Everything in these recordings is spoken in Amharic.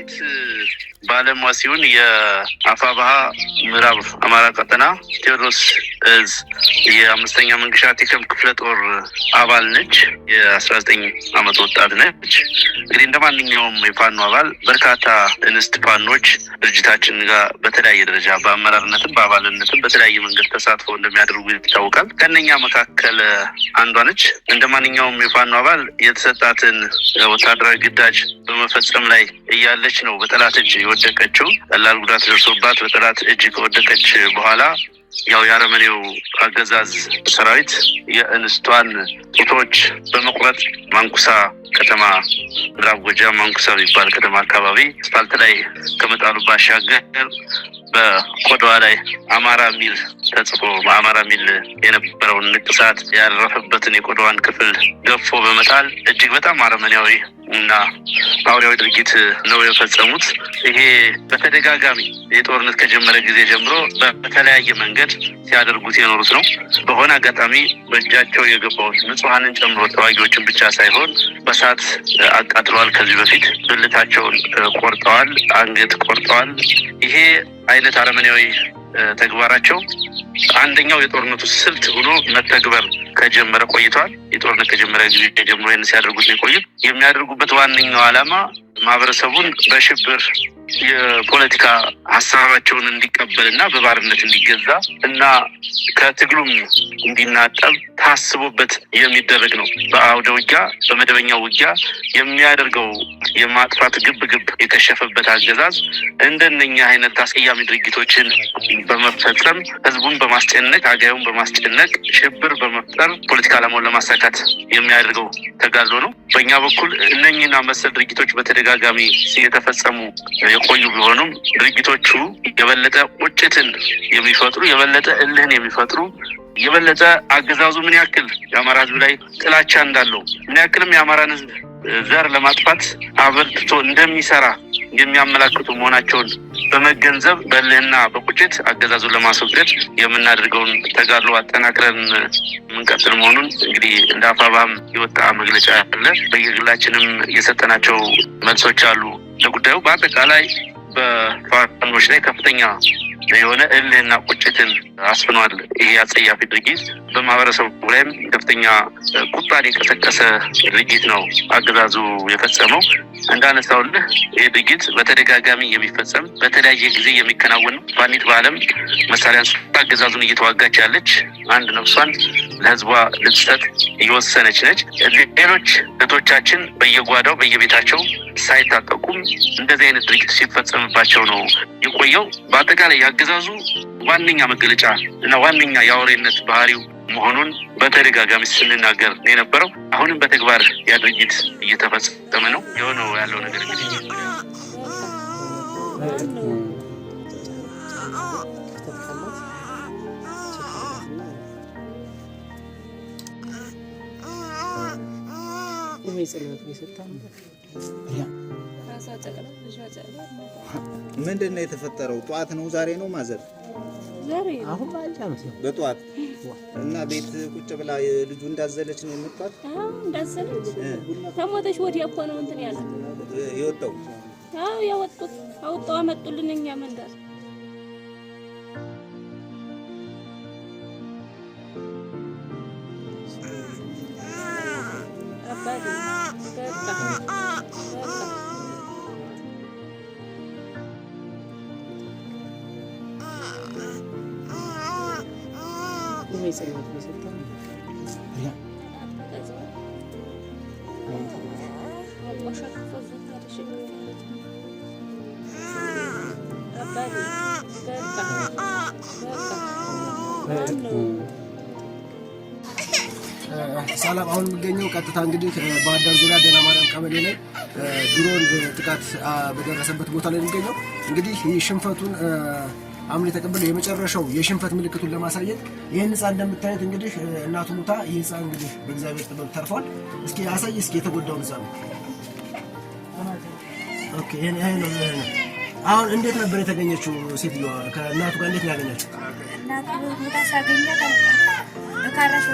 ሰራዊት ባለሟሲውን የአፋባሃ ምዕራብ አማራ ቀጠና ቴዎድሮስ እዝ የአምስተኛ መንገሻ ቴክም ክፍለ ጦር አባል ነች። የ19 ዓመት ወጣት ነች። እንግዲህ እንደማንኛውም የፋኖ አባል በርካታ እንስት ፋኖች ድርጅታችን ጋር በተለያየ ደረጃ በአመራርነትም በአባልነትም በተለያየ መንገድ ተሳትፎ እንደሚያደርጉ ይታወቃል። ከነኛ መካከል አንዷ ነች። እንደማንኛውም የፋኖ አባል የተሰጣትን ወታደራዊ ግዳጅ በመፈጸም ላይ እያለች ነው በጠላት እጅ የወደቀችው። ቀላል ጉዳት ደርሶባት በጠላት እጅ ከወደቀች በኋላ ያው የአረመኔው አገዛዝ ሰራዊት የእንስቷን ጡቶች በመቁረጥ ማንኩሳ ከተማ ምዕራብ ጎጃም ማንኩሳ የሚባል ከተማ አካባቢ አስፋልት ላይ ከመጣሉ ባሻገር በቆዳዋ ላይ አማራ ሚል ተጽፎ አማራ ሚል የነበረውን ንቅሳት ያረፈበትን የቆዳዋን ክፍል ገፎ በመጣል እጅግ በጣም አረመኔያዊ እና አውሬያዊ ድርጊት ነው የፈጸሙት። ይሄ በተደጋጋሚ የጦርነት ከጀመረ ጊዜ ጀምሮ በተለያየ መንገድ ሲያደርጉት የኖሩት ነው። በሆነ አጋጣሚ በእጃቸው የገባው ንጹሃንን ጨምሮ ተዋጊዎችን ብቻ ሳይሆን በሳት አቃጥለዋል። ከዚህ በፊት ብልታቸውን ቆርጠዋል፣ አንገት ቆርጠዋል። ይሄ አይነት አረመኔያዊ ተግባራቸው አንደኛው የጦርነቱ ስልት ሆኖ መተግበር ከጀመረ ቆይቷል። የጦርነት ከጀመረ ጊዜ ጀምሮ ይህን ሲያደርጉት ነው የቆዩት። የሚያደርጉበት ዋነኛው ዓላማ ማህበረሰቡን በሽብር የፖለቲካ ሀሳባቸውን እንዲቀበልና በባርነት እንዲገዛ እና ከትግሉም እንዲናጠብ ታስቦበት የሚደረግ ነው። በአውደ ውጊያ በመደበኛው ውጊያ የሚያደርገው የማጥፋት ግብ የከሸፈበት አገዛዝ እንደነኛ አይነት አስቀያሚ ድርጊቶችን በመፈጸም ህዝቡን በማስጨነቅ አጋዩን በማስጨነቅ ሽብር በመፍጠር ፖለቲካ ዓላማውን ለማሳካት የሚያደርገው ተጋድሎ ነው። በእኛ በኩል እነኝና መሰል ድርጊቶች በተደጋጋሚ የተፈጸሙ የቆዩ ቢሆኑም ድርጊቶቹ የበለጠ ቁጭትን የሚፈጥሩ የበለጠ እልህን የሚፈጥሩ የበለጠ አገዛዙ ምን ያክል የአማራ ህዝብ ላይ ጥላቻ እንዳለው ምን ያክልም የአማራን ህዝብ ዘር ለማጥፋት አበርትቶ እንደሚሰራ የሚያመላክቱ መሆናቸውን በመገንዘብ በእልህና በቁጭት አገዛዙን ለማስወገድ የምናደርገውን ተጋድሎ አጠናክረን የምንቀጥል መሆኑን እንግዲህ እንደ አፋባም የወጣ መግለጫ አለ። በየግላችንም የሰጠናቸው መልሶች አሉ። ለጉዳዩ በአጠቃላይ በፋኖች ላይ ከፍተኛ የሆነ እልህና ቁጭትን አስፍኗል። ይሄ አጸያፊ ድርጊት በማህበረሰቡ ላይም ከፍተኛ ቁጣን የቀሰቀሰ ድርጊት ነው አገዛዙ የፈጸመው። እንዳነሳውልህ ይህ ድርጊት በተደጋጋሚ የሚፈጸም በተለያየ ጊዜ የሚከናወን ፋኒት በዓለም መሳሪያን አገዛዙን እየተዋጋች ያለች አንድ ነፍሷን ለህዝቧ ልትሰጥ እየወሰነች ነች። ሌሎች እህቶቻችን በየጓዳው በየቤታቸው ሳይታጠቁም እንደዚህ አይነት ድርጊት ሲፈጸምባቸው ነው የቆየው። በአጠቃላይ ያገዛዙ ዋነኛ መገለጫ እና ዋነኛ የአውሬነት ባህሪው መሆኑን በተደጋጋሚ ስንናገር የነበረው አሁንም በተግባር ያ ድርጊት እየተፈጸመ ነው የሆነው ያለው ነገር እንግዲህ ምንድነው የተፈጠረው? ጧት ነው ዛሬ ነው ማዘር? ዛሬ አሁን ባልቻለሽ በጧት እና ቤት ቁጭ ብላ ልጁ እንዳዘለች ነው የምትባል? እንዳዘለች ተሞተሽ ወዲያ እኮ ነው እንትን ያለ የወጣው። ያወጡት አውጣው አመጡልን እኛ መንደር ሰላም አሁን የሚገኘው ቀጥታ እንግዲህ ባህር ዳር ዙሪያ ደና ማርያም ቀበሌ ላይ ድሮን ጥቃት በደረሰበት ቦታ ላይ የሚገኘው እንግዲህ ሽንፈቱን አምኖ የተቀበለው የመጨረሻው የሽንፈት ምልክቱን ለማሳየት ይሄን ህፃን እንደምታዩት እንግዲህ እናቱ ሙታ ይሄ ህፃን እንግዲህ በእግዚአብሔር ጥበብ ተርፏል። እስኪ አሳይ እስኪ የተጎዳው ህፃን ኦኬ ይሄን ነው። አሁን እንዴት ነበር የተገኘችው ሴትዮዋ? ከእናቱ ጋር እንዴት ነው ያገኘችው? እናቱ ሙታ ሳገኛት በካራሽ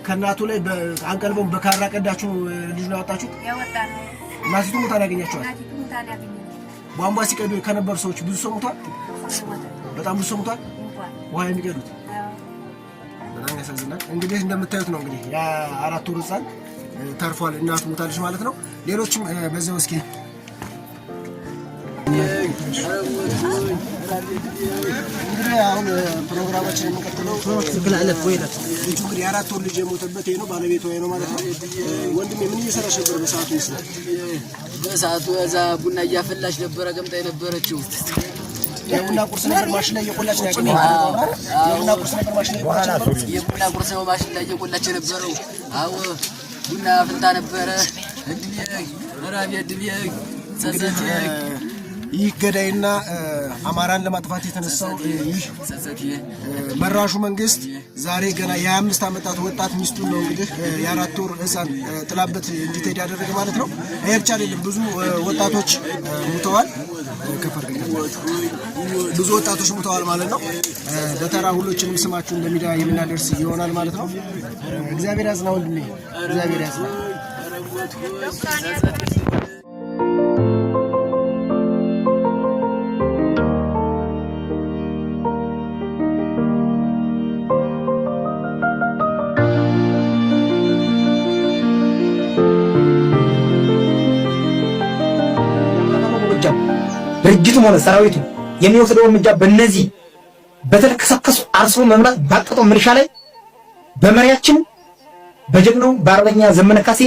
ከእናቱ ላይ አንቀልበው በካራ ቀዳችሁ ልጅ ነው ያወጣችሁት? ያወጣነው እናቲቱ ሙታ ያገኛቸዋል። ቧንቧ ሲቀዱ ከነበሩ ሰዎች ብዙ ሰው ሙቷል። በጣም ብዙ ሰው ሙቷል። ውሃ የሚቀዱት በጣም ያሳዝናል። እንግዲህ እንደምታዩት ነው እንግዲህ ያ 4 ወር ህፃን ተርፏል። እናቱ ሙታለች ማለት ነው። ሌሎችም በዛው እስኪ እንግዲህ አሁን ፕሮግራማችን የሚቀጥለው ትክክላለህ ወይ ነው። ልጁ እንግዲህ 4 ወር ልጅ የሞተበት ነው ባለቤቱ ነው ማለት ነው። ወንድሜ ምን እየሰራሽ ነበር በሰዓቱ? ይስላል በሰዓቱ እዛ ቡና እያፈላሽ ነበረ ገምጣ የነበረችው። የቡና ቁርስ ነበር ማሽን ላይ እየቆላች ነው ያገኘው። የቡና ቁርስ ነበር ማሽን ላይ እየቆላች ነው። የቡና ቁርስ ነው ማሽን ላይ እየቆላች የነበረው። አዎ ቡና አፍልታ ነበረ። እድሜ ራቢያ እድሜ ሰሰት ይህ ገዳይና አማራን ለማጥፋት የተነሳው ይህ መራሹ መንግስት ዛሬ ገና የ25 ዓመታት ወጣት ሚስቱን ነው እንግዲህ የ4 ወር ህፃን ጥላበት እንዲትሄድ ያደረገ ማለት ነው። ይሄ ብቻ አይደለም፣ ብዙ ወጣቶች ሙተዋል። ብዙ ወጣቶች ሙተዋል ማለት ነው። በተራ ሁሎችንም ስማችሁን በሚዲያ የምናደርስ ይሆናል ማለት ነው። እግዚአብሔር ያዝና ወንድሜ፣ እግዚአብሔር ያዝና። ድርጅቱም ሆነ ሰራዊቱ የሚወስደው እርምጃ በእነዚህ በተከሰከሱ አርሶ መምራት ባቀጠው ምርሻ ላይ በመሪያችን በጀግናው በአርበኛ ዘመነ ካሴ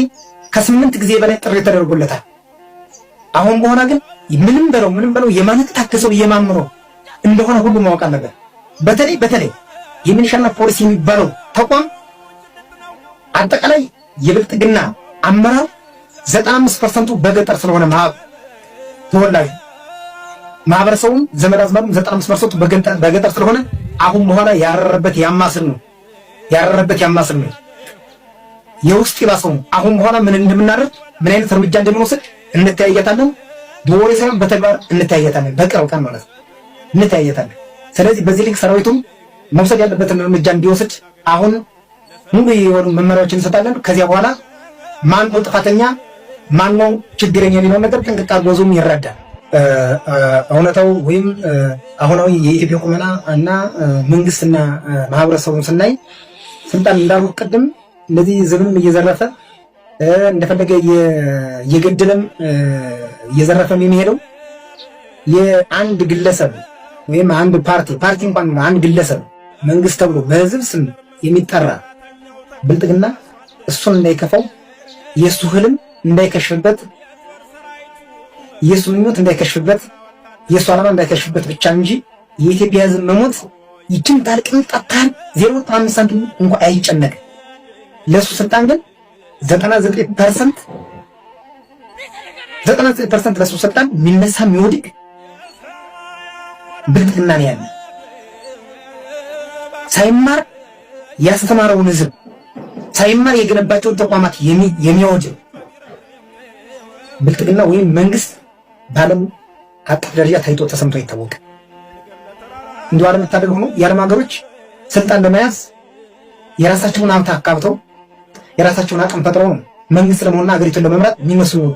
ከ8 ጊዜ በላይ ጥሪ ተደርጎለታል። አሁን በኋላ ግን ምንም በለው የማንታከሰው የማምረው እንደሆነ ሁሉ ማወቅ አለበት። በተለይ የሚሊሻና ፖሊስ የሚባለው ተቋም አጠቃላይ የብልጥግና አመራር 95% በገጠር ስለሆነ ተወላጅ ማህበረሰቡም ዘመድ አዝማዱም 95% በገጠር ስለሆነ አሁን በኋላ ያረረበት ያማስል ነው። የውስጥ ይባሰው አሁን በኋላ ምን እንደምናደርግ ምን አይነት እርምጃ እንደምንወስድ እንተያየታለን። በወሬ ሳይሆን በተግባር እንተያየታለን። በቅርብ ቀን ማለት እንተያየታለን። ስለዚህ በዚህ ልክ ሰራዊቱም መውሰድ ያለበትን እርምጃ እንዲወስድ አሁን ሙሉ የሆኑ መመሪያዎችን እንሰጣለን። ከዚያ በኋላ ማን ነው ጥፋተኛ ማን ነው ችግረኛ የሚለውን ነገር ጥንቅቅ አድርጎ ይረዳል። እውነታው ወይም አሁናዊ የኢትዮጵያ ቁመና እና መንግስትና ማህበረሰቡን ስናይ ስልጣን እንዳልኩት ቅድም እንደዚህ ዝብም እየዘረፈ እንደፈለገ እየገደለም እየዘረፈም የሚሄደው የአንድ ግለሰብ ወይም አንድ ፓርቲ እንኳን አንድ ግለሰብ መንግስት ተብሎ በህዝብ ስም የሚጠራ ብልጥግና እሱን እንዳይከፋው የሱ ህልም እንዳይከሽፍበት የሱ ምኞት እንዳይከሽፍበት የሱ ዓላማ እንዳይከሽፍበት ብቻ እንጂ የኢትዮጵያ ህዝብ መሞት ይችን ታልቅም ጣጣን 0.5 ሳንቲም እንኳን አይጨነቅ። ለሱ ስልጣን ግን 99% ለሱ ስልጣን የሚነሳ የሚወድቅ ብልጥግና ነው ያለ። ሳይማር ያስተማረውን ህዝብ ሳይማር የገነባቸውን ተቋማት የሚያወድም ብልጥግና ወይም መንግስት ባለም አቀፍ ደረጃ ታይቶ ተሰምቶ ይታወቃል። እንዲሁ ዓለም ታደግ ሆኖ የዓለም ሀገሮች ስልጣን ለመያዝ የራሳቸውን ሀብት አካብተው የራሳቸውን አቅም ፈጥረው ነው መንግስት ለመሆንና ሀገሪቱን ለመምራት የሚመስሉ ነው።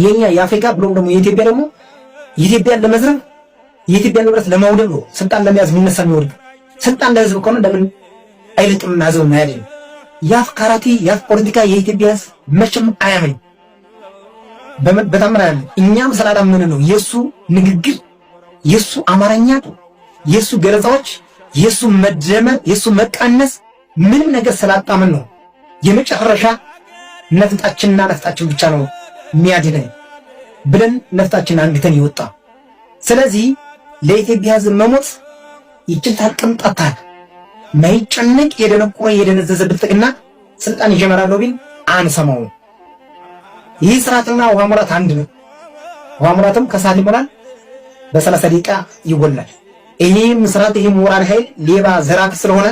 የኛ የአፍሪካ ብሎም ደግሞ የኢትዮጵያ ደግሞ የኢትዮጵያን ለመዝረፍ የኢትዮጵያን ንብረት ለማውደም ነው ስልጣን ለመያዝ የሚነሳ የሚወርድ። ስልጣን ለህዝብ ከሆነ ለምን አይልቅምና ህዝብ ማያድ ነው። ያፍ ካራቲ ያፍ ፖለቲካ የኢትዮጵያ ህዝብ መቼም አያምን በታምራ ያለ እኛም ስላላመነ ነው የሱ ንግግር የሱ አማርኛ የሱ ገለጻዎች የሱ መደመር የሱ መቃነስ ምንም ነገር ስላጣመን ነው የመጨረሻ ነፍጣችንና ነፍጣችን ብቻ ነው የሚያድነን ብለን ነፍጣችን አንግተን ይወጣ። ስለዚህ ለኢትዮጵያ ህዝብ መሞት ይችላል ቅንጣታል ማይጨነቅ የደነቆረ የደነዘዘ ብልጥግና ስልጣን ይጀምራል ቢል አንሰማው። ይህ ስርዓትና ውሃ ሙላት አንድ ነው። ውሃ ሙላትም ከሰዓት ይሞላል፣ በ30 ደቂቃ ይወላል። ይሄም ስርዓት ይሄም ሞራል ኃይል ሌባ ዘራፍ ስለሆነ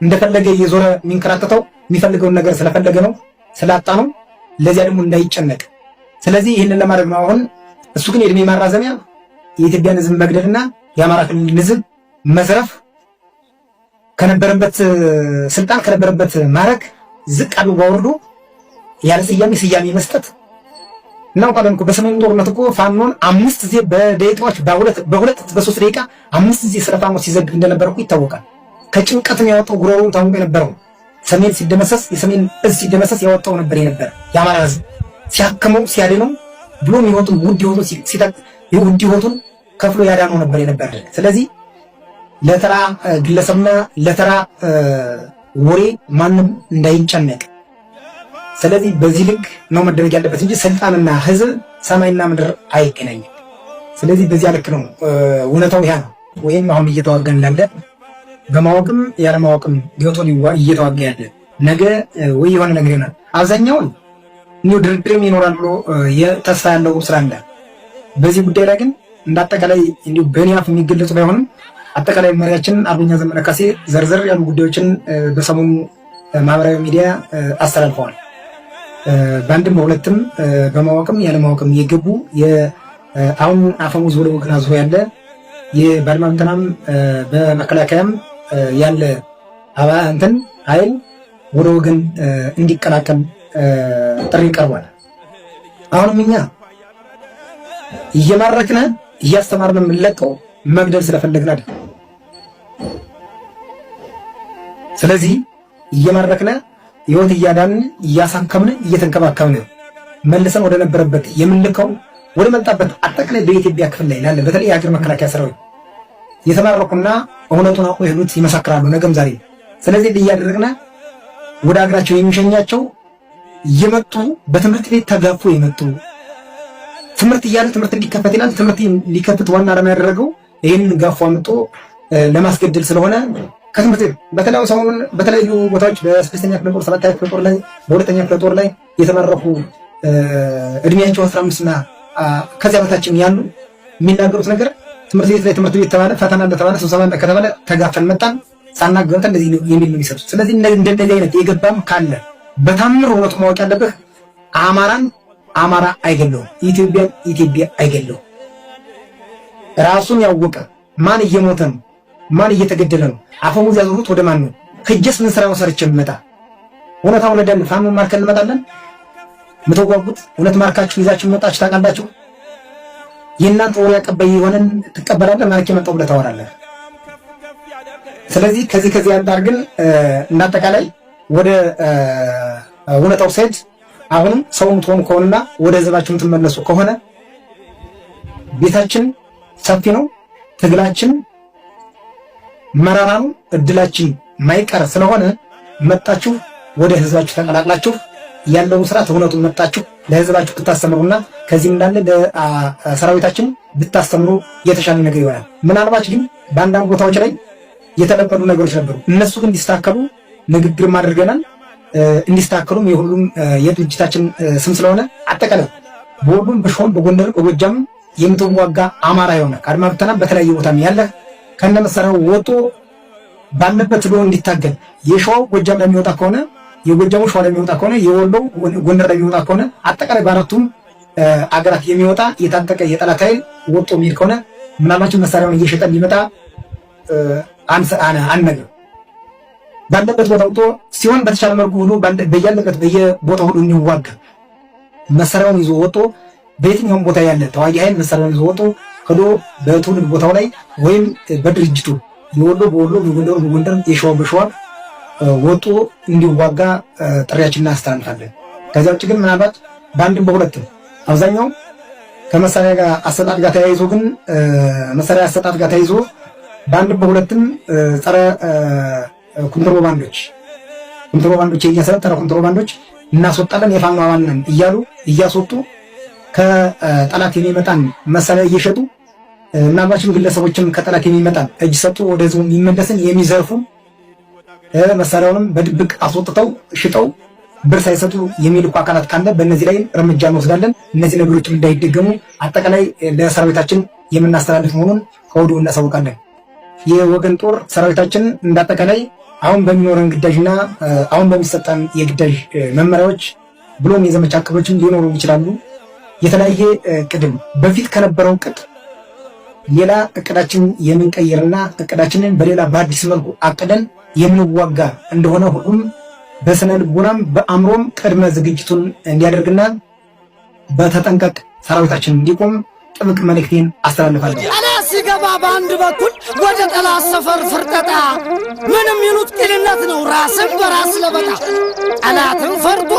እንደፈለገ እየዞረ የሚንከራተተው የሚፈልገውን ነገር ስለፈለገ ነው ስላጣ ነው። ለዚያ ደግሞ እንዳይጨነቅ። ስለዚህ ይህንን ለማድረግ ነው አሁን እሱ ግን የእድሜ ማራዘሚያ የኢትዮጵያን ህዝብ መግደልና የአማራ ክልል ህዝብ መዝረፍ ከነበረበት ስልጣን ከነበረበት ማረግ ዝቅ አድርጎ አውርዶ ያለ ስያሜ መስጠት እናውቃለን እኮ በሰሜኑ ጦርነት እኮ ፋኖን 5 ጊዜ በደቂቃዎች በ2 ደቂቃ 5 ጊዜ ስለ ፋኖ ሲዘግብ እንደነበር እኮ ይታወቃል። ከጭንቀትም ያወጣው ጉሮሮውን ታውቆ የነበረው ሰሜን ሲደመሰስ የሰሜን እዝ ሲደመሰስ ያወጣው ነበር የነበረ የአማራ ህዝብ ሲያከመው ሲያድነው ብሎም ይወጡን ውድ ህይወቱን ከፍሎ ያዳነው ነበር የነበረ። ስለዚህ ለተራ ግለሰብና ለተራ ወሬ ማንም እንዳይጨነቅ። ስለዚህ በዚህ ልክ ነው መደረግ ያለበት እንጂ ስልጣንና ህዝብ ሰማይና ምድር አይገናኝም። ስለዚህ በዚያ ልክ ነው እውነታው ያ ነው። ወይም አሁን እየተዋጋን ያለ በማወቅም ያለማወቅም ገብቶን እየተዋጋ ያለ ነገ ወይ የሆነ ነገር ይሆናል። አብዛኛውን ነው ድርድርም ይኖራል ብሎ የተስፋ ያለው ስራ አለ። በዚህ ጉዳይ ላይ ግን እንዳጠቃላይ እንዲሁ በኒያፍ የሚገለጹ ባይሆንም አጠቃላይ መሪያችን አርበኛ ዘመነ ካሴ ዘርዘር ያሉ ጉዳዮችን በሰሞኑ ማህበራዊ ሚዲያ አስተላልፈዋል። በአንድም በሁለትም በማወቅም ያለማወቅም የገቡ አሁን አፈሙዝ ብሎ ግን አዝሮ ያለ የባድማ ብተናም በመከላከያም ያለ እንትን ኃይል ወደ ወገን እንዲቀላቀል ጥሪ ቀርቧል። አሁንም እኛ እየማረክነ እያስተማርነ የምንለቀው መግደል ስለፈለግን አይደል። ስለዚህ እየማረክነ ህይወት እያዳንን እያሳከምን እየተንከባከብን መልሰን ወደ ነበረበት የምንልከው ወደ መጣበት አጠቃላይ በኢትዮጵያ ክፍል ላይ ላለ በተለይ የሀገር መከላከያ ሰራዊት የተማረኩና እውነቱን አውቀው የሄዱት ይመሰክራሉ ነገም ዛሬ። ስለዚህ እያደረግነ ወደ ሀገራቸው የሚሸኛቸው የመጡ በትምህርት ቤት ተጋፉ የመጡ ትምህርት እያለ ትምህርት እንዲከፈት ይላል። ትምህርት ሊከፍት ዋና ዓላማ ያደረገው ይህንን ጋፉ አምጦ ለማስገደል ስለሆነ ከትምህርት ቤት በተለያዩ ቦታዎች በ6ኛ ክፍለ ጦር 7ኛ ክፍለ ጦር ላይ በ2ኛ ክፍለ ጦር ላይ የተመረቁ እድሜያቸው 15 እና ከዚያ በታችም ያሉ የሚናገሩት ነገር ትምህርት ቤት ላይ ትምህርት ቤት ተባለ፣ ፈተና እንደተባለ፣ ስብሰባ ከተባለ ተጋፈን መጣን ሳናገበታ እንደዚህ የሚል ነው የሚሰጡት። ስለዚህ እንደዚህ አይነት የገባም ካለ በታምር እውነቱ ማወቅ ያለብህ አማራን አማራ አይገለውም፣ ኢትዮጵያን ኢትዮጵያ አይገለውም። ራሱን ያወቀ ማን እየሞተ ነው፣ ማን እየተገደለ ነው፣ አፈሙዝ ያዞሩት ወደ ማን ነው? ከጀስ ምን ስራ ወሰርች መጣ እውነታው ለደን ፋኑ ማርከን እንመጣለን። ምትጓጉት እውነት ማርካችሁ ይዛችሁ መጣችሁ ታውቃላችሁ። የእናንተ ወሬ አቀባይ የሆነን ትቀበላለህ፣ ማርኬ መጣው ብለህ ታወራለህ። ስለዚህ ከዚህ አንጻር ግን እንዳጠቃላይ ወደ እውነታው ሳይድ አሁንም ሰውም ትሆኑ ከሆነና ወደ ህዝባችን ትመለሱ ከሆነ ቤታችን ሰፊ ነው፣ ትግላችን መራራ ነው፣ እድላችን ማይቀር ስለሆነ መጣችሁ ወደ ህዝባችሁ ተቀላቅላችሁ ያለውን ስርዓት እውነቱን መጣችሁ ለህዝባችሁ ብታስተምሩና ከዚህም እንዳለ ለሰራዊታችን ብታስተምሩ የተሻለ ነገር ይሆናል። ምናልባት ግን በአንዳንድ ቦታዎች ላይ የተለመዱ ነገሮች ነበሩ። እነሱ ግን እንዲስተካከሉ ንግግርም አድርገናል። እንዲስተካከሉም የሁሉም የድርጅታችን ስም ስለሆነ አጠቃላይ በሁሉም በሸዋም በጎንደር በጎጃም የምትዋጋ አማራ የሆነ ከአድማ ብተና በተለያየ ቦታም ያለ ከነ መሳሪያው ወጦ ባለበት ሎ እንዲታገል የሸዋው ጎጃም ላይ የሚወጣ ከሆነ የጎጃሙ ሸዋ ላይ የሚወጣ ከሆነ የወሎው ጎንደር ላይ የሚወጣ ከሆነ አጠቃላይ በአራቱም አገራት የሚወጣ የታጠቀ የጠላት ኃይል ወጦ የሚሄድ ከሆነ ምናልባትም መሳሪያውን እየሸጠ ሊመጣ አንነግር ባለበት ቦታ ወጥቶ ሲሆን በተሻለ መልኩ ሁሉ በያለበት በየቦታው ሁሉ እንዲዋጋ መሳሪያውን ይዞ ወጥቶ በየትኛውም ቦታ ያለ ተዋጊ ኃይል መሳሪያውን ይዞ ወጥቶ ሄዶ በትውልድ ቦታው ላይ ወይም በድርጅቱ የወሎ በወሎ በጎንደር በጎንደር የሸዋ በሸዋ ወጡ እንዲዋጋ ጥሪያችንን እናስተላልፋለን። ከዚያ ውጭ ግን ምናልባት በአንድም በሁለትም አብዛኛው ከመሳሪያ ጋር አሰጣጥ ጋር ተያይዞ ግን መሳሪያ አሰጣጥ ጋር ተያይዞ በአንድም በሁለትም ጸረ ኮንትሮባንዶች የእያሰለጠነ ኮንትሮባንዶች እናስወጣለን የፋኖ አባል ነን እያሉ እያስወጡ ከጠላት የሚመጣን መሳሪያ እየሸጡ ምናልባትም ግለሰቦችም ከጠላት የሚመጣን እጅ ሰጡ ወደ ህዝቡ የሚመለስን የሚዘርፉ መሳሪያውንም በድብቅ አስወጥተው ሽጠው ብር ሳይሰጡ የሚልኩ አካላት ካለ በእነዚህ ላይ እርምጃ እንወስዳለን። እነዚህ ነገሮችም እንዳይደገሙ አጠቃላይ ለሰራዊታችን የምናስተላልፍ መሆኑን ከወዲሁ እናሳውቃለን። የወገን ጦር ሰራዊታችን እንዳጠቃላይ አሁን በሚኖረን ግዳጅና አሁን በሚሰጠን የግዳጅ መመሪያዎች ብሎም የዘመቻ እቅዶችን ሊኖሩ ይችላሉ። የተለያየ ቅድም በፊት ከነበረው ቅድ ሌላ እቅዳችን የምንቀይርና እቅዳችንን በሌላ በአዲስ መልኩ አቅደን የምንዋጋ እንደሆነ ሁሉም በስነ ልቦናም በአእምሮም ቅድመ ዝግጅቱን እንዲያደርግና በተጠንቀቅ ሰራዊታችን እንዲቆም ጥብቅ መልእክቴን አስተላልፋለሁ። ጠላት ሲገባ በአንድ በኩል ወደ ጠላት ሰፈር ፍርጠጣ ምንም ይሉት ቅልነት ነው ራስን በራስ ለበጣ ጠላትን ፈርቶ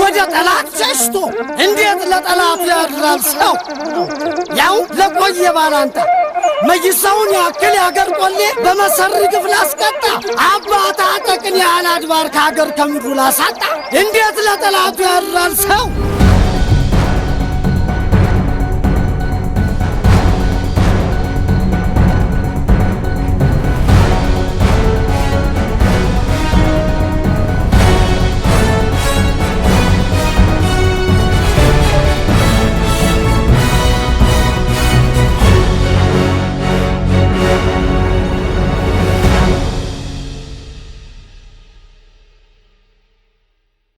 ወደ ጠላት ሸሽቶ እንዴት ለጠላት ያድራል ሰው ያው ለቆየ ባላንጣ መይሳውን ያክል ያገር ቆሌ በመሰሪ ግፍ ላስቀጣ አባታ ጠቅን ያህል አድባር ከሀገር ከምድሩ ላሳጣ እንዴት ለጠላቱ ያድራል ሰው